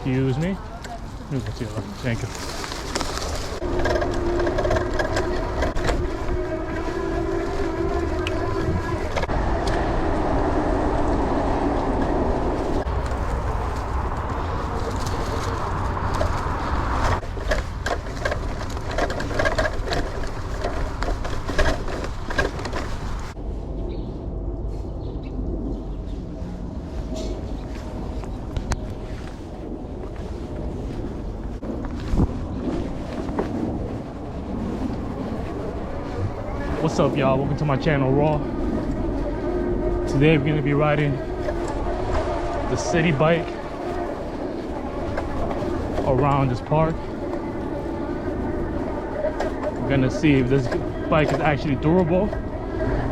Excuse me. Let me go to your left. Thank you. What's up, y'all? Welcome to my channel, Raw. Today we're gonna be riding the Citi bike around this park. We're gonna see if this bike is actually durable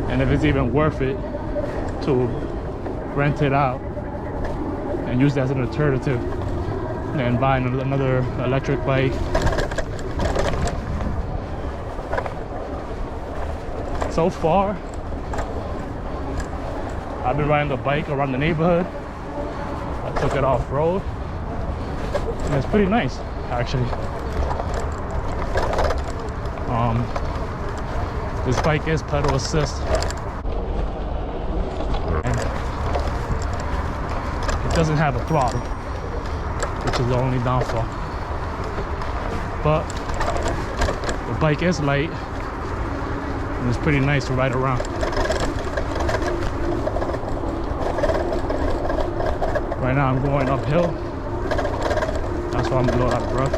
and if it's even worth it to rent it out and use it as an alternative than buying another electric bike. So far, I've been riding the bike around the neighborhood. I took it off-road, and it's pretty nice, actually. This bike is pedal assist, and it doesn't have a throttle, which is the only downfall. But the bike is light. It's pretty nice to ride around. Right now I'm going uphill. That's why I'm a little out of breath.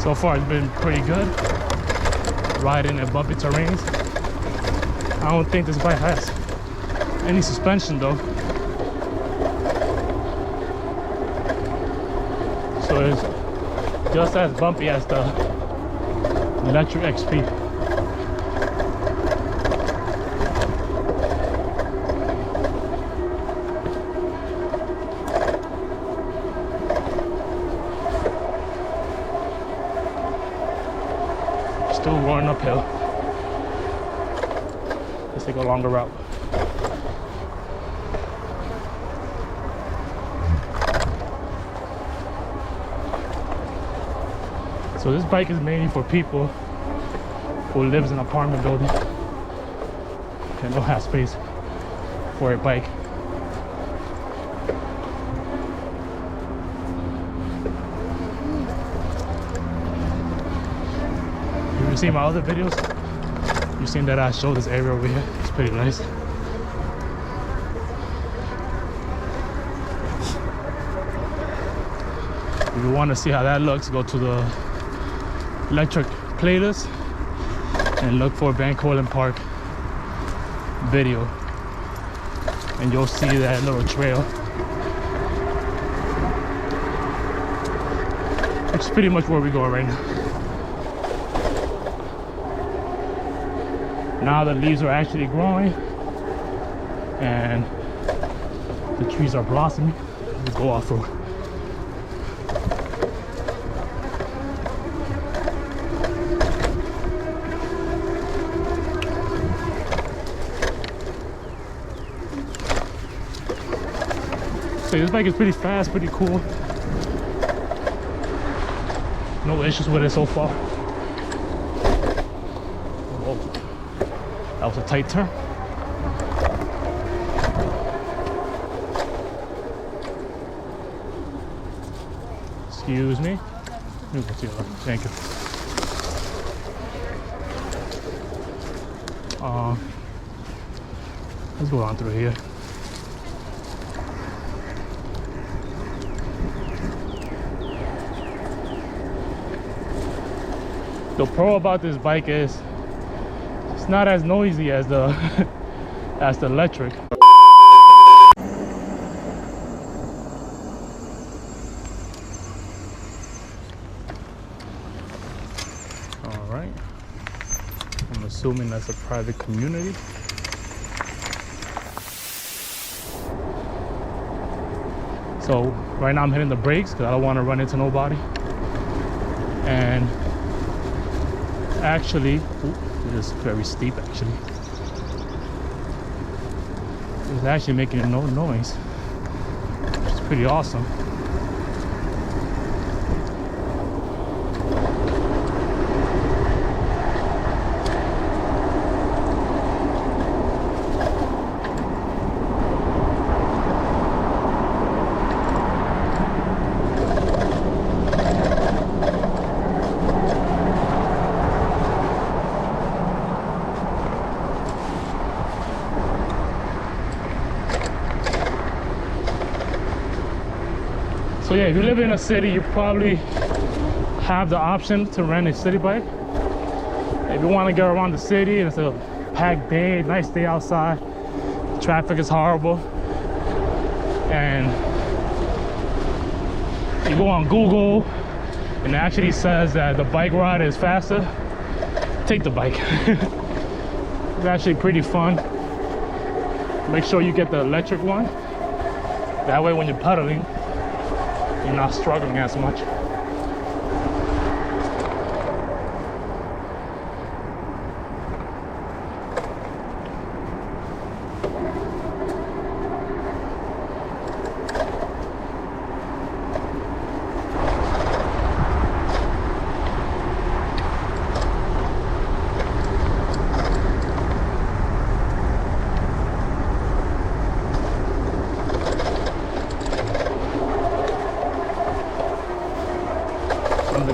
So far it's been pretty good. Riding in bumpy terrains. I don't think this bike has any suspension though. So it's just as bumpy as the Lectric XP. Still going uphill. Let's take a longer route. So this bike is mainly for people who lives in an apartment building and don't have space for a bike. If you've seen my other videos, you've seen that I show this area over here. It's pretty nice. If you want to see how that looks, go to the Lectric playlist and look for Van Cortlandt Park video, and you'll see that little trail, which is pretty much where we're going right now. Now the leaves are actually growing and the trees are blossoming. We go off-road. So this bike is pretty fast, pretty cool. No issues with it so far. Oh, that was a tight turn. Excuse me. Let me go to your left. Thank you. Let's go on through here. The pro about this bike is it's not as noisy as the as the Lectric. All right, I'm assuming that's a private community. So right now I'm hitting the brakes because I don't want to run into nobody. And actually, it is very steep actually. It's actually making no noise, which is pretty awesome. So yeah, if you live in a city, you probably have the option to rent a city bike. If you want to get around the city and it's a packed day, nice day outside, traffic is horrible, and you go on Google and it actually says that the bike ride is faster, take the bike. It's actually pretty fun. Make sure you get the electric one. That way when you're pedaling, you're not struggling as much.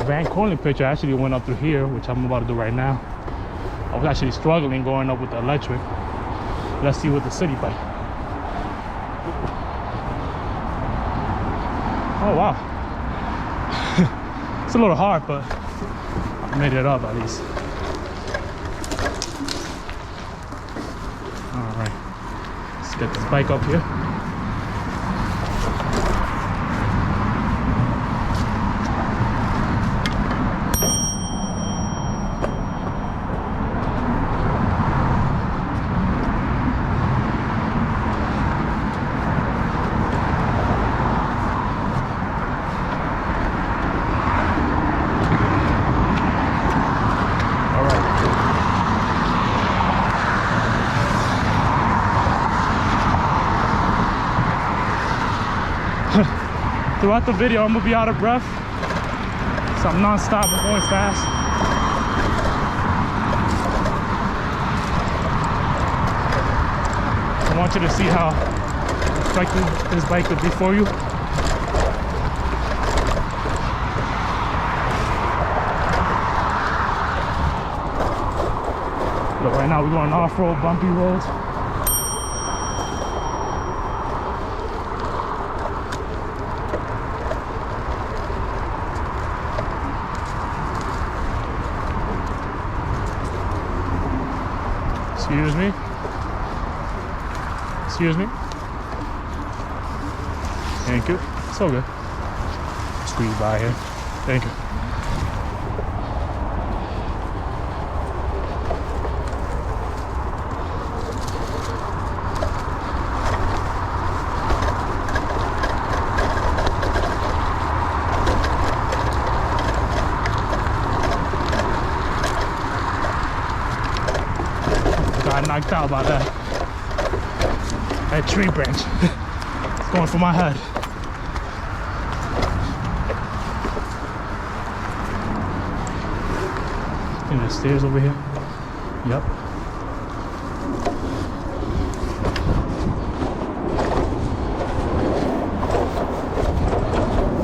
Van Corling picture actually went up through here, which I'm about to do right now. I was actually struggling going up with the electric. Let's see with the city bike. Oh wow. It's a little hard, but I made it up at least. All right, let's get this bike up here. Throughout the video, I'm gonna be out of breath, so I'm non-stop, I'm going fast. I want you to see how effective this bike could be for you. Look, right now we're going off-road, bumpy roads. Excuse me. Excuse me. Thank you. It's all good. Squeeze by here. Thank you. Got knocked out by that tree branch. It's going for my head. I think there's stairs over here. Yep.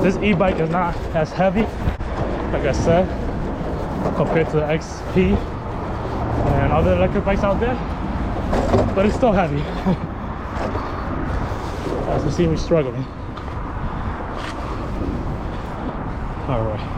This e-bike is not as heavy, like I said, compared to the XP and other electric bikes out there, but it's still heavy. As you see me struggling. All right.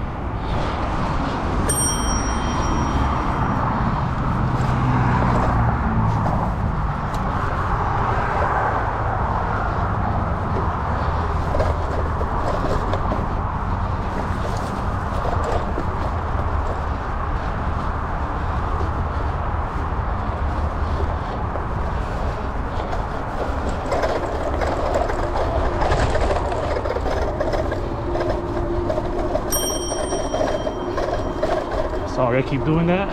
Sorry I keep doing that.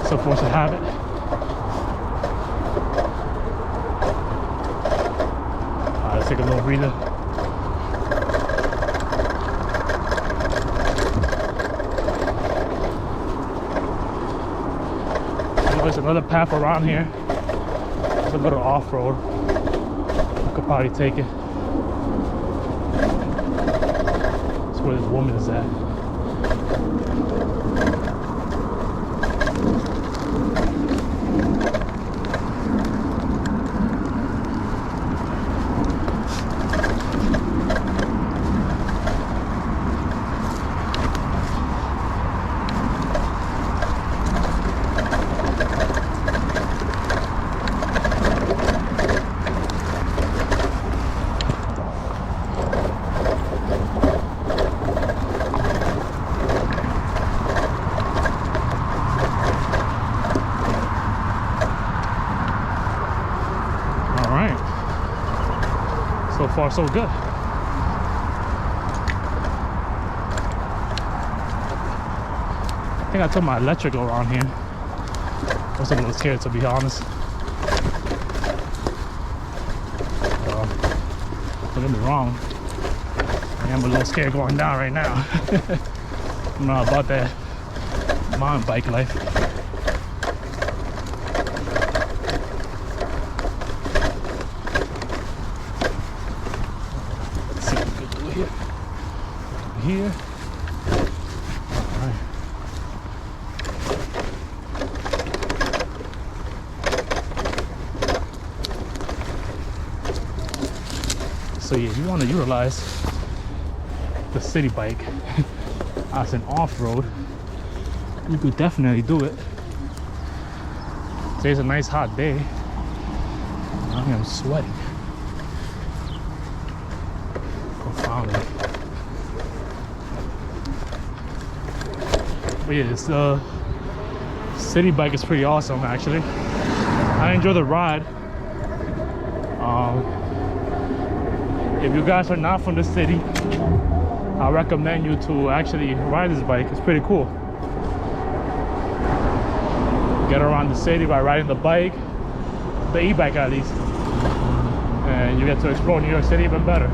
So force of habit. Alright, let's take a little breather. There's another path around here. It's a little off-road. I could probably take it. That's where this woman is at. So far, so good. I think I took my electric around here. I was a little scared, to be honest. Don't get me wrong. I am a little scared going down right now. I'm not about that mountain bike life. Here. All right. So yeah, you want to utilize the city bike as an off-road, you could definitely do it. Today's a nice hot day. I am sweating profoundly. But yeah, this city bike is pretty awesome actually. I enjoy the ride. If you guys are not from the city, I recommend you to actually ride this bike. It's pretty cool. Get around the city by riding the bike, the e-bike at least, and you get to explore New York City even better.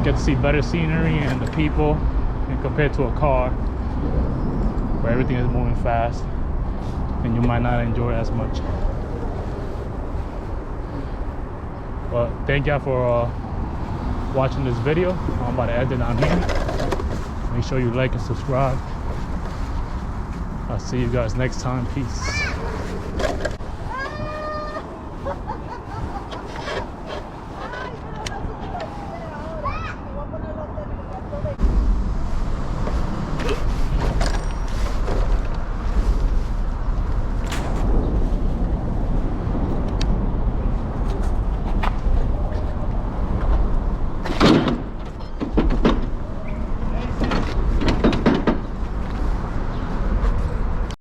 Get to see better scenery and the people, and compared to a car where everything is moving fast and you might not enjoy it as much. Well, thank y'all for watching this video. I'm about to end it on here. Make sure you like and subscribe. I'll see you guys next time. Peace.